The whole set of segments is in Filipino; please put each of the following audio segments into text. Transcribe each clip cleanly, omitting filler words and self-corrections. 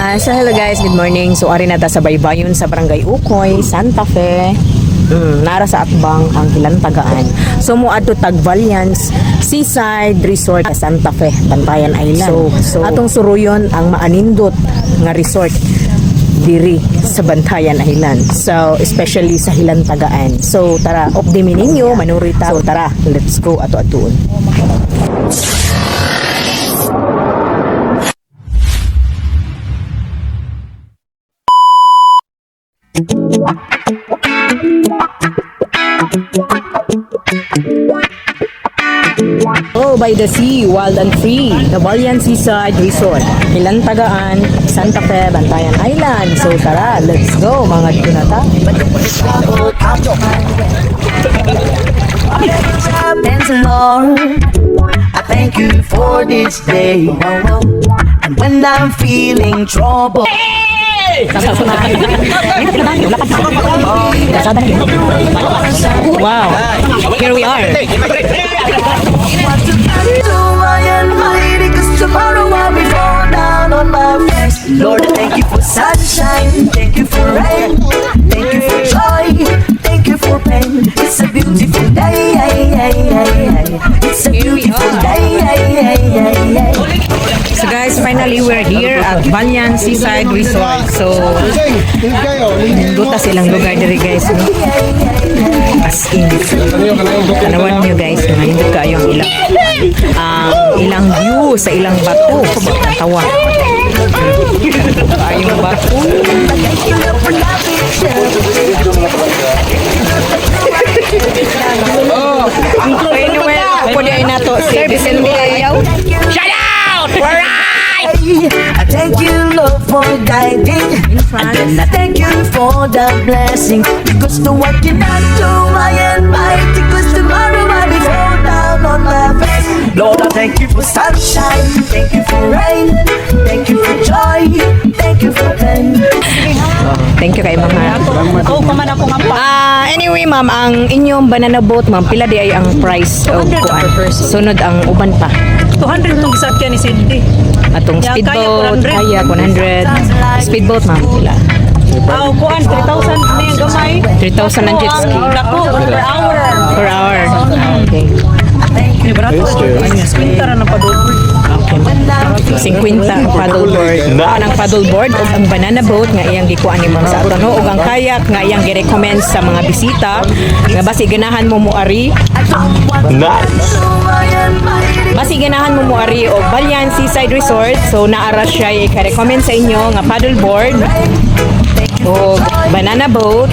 So hello guys, good morning. So ari nata sa baybayon sa Barangay Ukoy, Santa Fe. Nara sa atbang ang Hilantagaan. So moadto Tagvalians Seaside Resort sa Santa Fe, Bantayan Island. So atong suruyon ang maanindot nga resort diri sa Bantayan Island. So especially sa Hilantagaan. So tara, opdimi ninyo manurita. So tara, let's go ato-atoon. Oh, by the sea, wild and free, Tagvalians Seaside Resort, Hilantagaan, Santa Fe, Bantayan Island. So tara, let's go mga dunata. Lord, I thank you for this day. And when I'm feeling trouble, Wow, here we are. tomorrow I'll be fall down on my face. Lord, I thank you for sunshine, thank you for rain, thank you for joy, thank you for pain. It's a beautiful day, it's a beautiful day. So guys, finally we're here at Tagvalians Seaside Resort. So duta silang lugar diri guys, no? As in, tanawan nyo guys, nandito kayo ang ilang view sa ilang bato. Ang tawa ayong bato. Anyway, ako din na to si Vicente Ayaw. Shout out! Alright! I thank you, Lord, for guiding, and then I thank you for the blessing. Because to what you not do, I am mighty. Because tomorrow I'll be fall down on my face. Lord, I thank you for sunshine, thank you for rain, thank you for joy, thank you for pain. Thank you kay Ma'am. Anyway, Ma'am, ang inyong banana boat, Ma'am, pila di ay ang price of kuan? Sunod ang uban pa. 200 itong sakyan ni Cindy. Atong Yeah, speedboat, kaya kaya 100. Speedboat, Ma'am, pila? Kuan, 3,000 na yung gamay. 3,000 ang jet ski. Dako, per hour. Per hour. Okay. Ni barato. Spinta na padoboy. 50 paddleboard. Ang paddleboard o ang banana boat nga iyang gikuan ni Ma'am sa ato, no? O ang kayak nga iyang gi-recommend sa mga bisita nga basi ganahan mo muari. Basi ganahan mo muari o Tagvalians Seaside Resort. So naara siya i-recommend sa inyo nga paddleboard o banana boat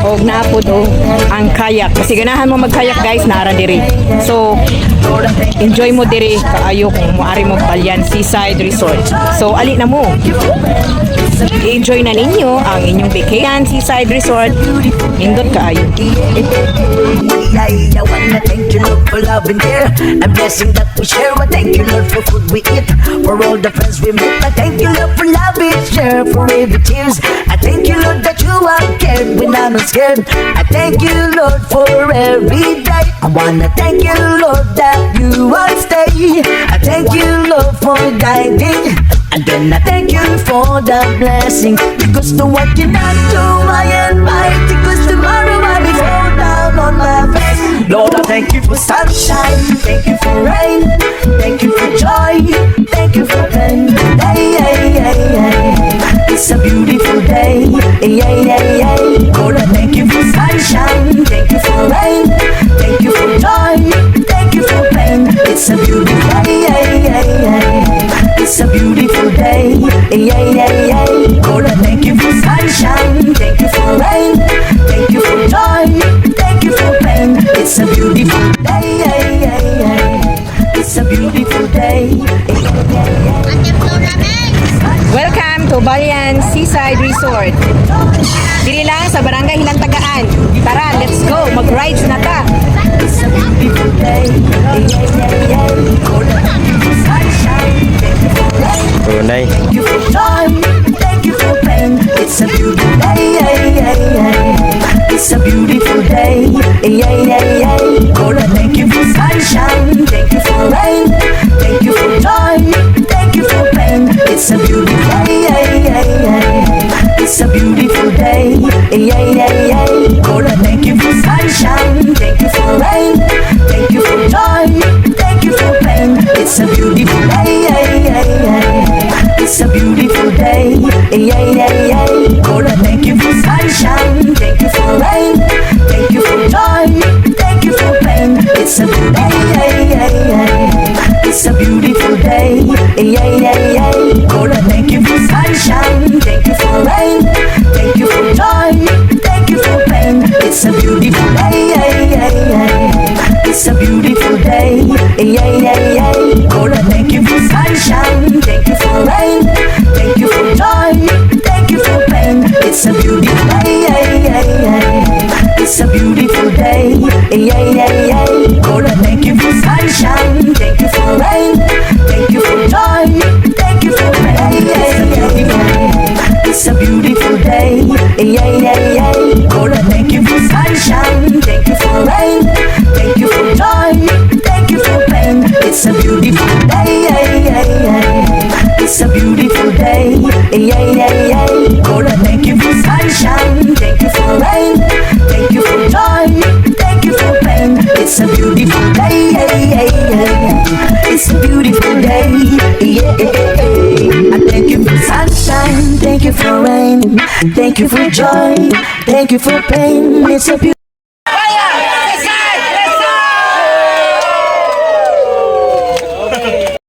o naapod o ang kayak. Kasi ganahan mo magkayak guys, naara diri. So enjoy mo diri kaayo kung muari mo Tagvalians Seaside Resort. So ali na mo, i-enjoy na ninyo ang inyong vacation Seaside Resort. Nindot kaayo. I wanna thank you, Lord, for love and care and blessing that we share. I thank you, Lord, for food we eat, for all the friends we meet. I thank you, Lord, for love we share, for every tears. I thank you, Lord, that you are cared when I'm not scared. I thank you, Lord, for every day. I wanna thank you, Lord, that you will stay. I thank you, Lord, for guiding, and then I thank you for the blessing. Because to what you not do, I am mighty. Because tomorrow I'll be fall down on my face. Lord, I thank you for sunshine, thank you for rain, thank you for joy, thank you for pain. It's a beautiful day. Lord, I thank you for sunshine, thank you for rain, thank you for joy, thank you for pain. It's a beautiful day. It's a beautiful day. Lord, I thank you for sunshine, thank you for rain, thank you for joy, thank you for pain. It's a beautiful day. It's a beautiful day. Welcome to Tagvalians Seaside Resort. Dili lang sa Barangay Hilantagaan. Tara, let's go. Mag-rides na ta. It's a beautiful day. Lord, I thank you for sunshine, thank you for rain, thank you for joy, thank you for pain. It's a beautiful day. It's a beautiful day. Lord, I thank you for sunshine, thank you for rain, thank you for joy, thank you for pain. It's It's a beautiful day. It's a beautiful day. Lord, I thank you for sunshine. Thank you for rain. Thank you for joy. Thank you for pain. It's a beautiful day. It's a beautiful day. Lord, I thank you for sunshine. Thank you for rain. Thank you for joy. Thank you for pain. It's a beautiful day. It's a beautiful day. Lord, I thank you for sunshine. Thank you for rain. Thank you for joy. Thank you for pain. It's a beautiful day. It's a beautiful day. Lord, I thank you for sunshine. Thank you for rain. Thank you for joy. Thank you for pain. It's a beautiful day. It's a beautiful day. Lord, I thank you for sunshine. Thank you for rain. Thank you for joy. Thank you for pain. It's a beautiful day. Lord, I thank you for sunshine. Thank you for rain. Thank you for joy. Thank you for pain. It's a beautiful day. It's a beautiful day. Lord, I thank you for sunshine. Thank you for rain. Thank you for joy. Thank you for pain. It's a beautiful day. It's a beautiful day. I thank you for sunshine. Thank you for rain. Thank you for joy. Thank you for pain. It's a beautiful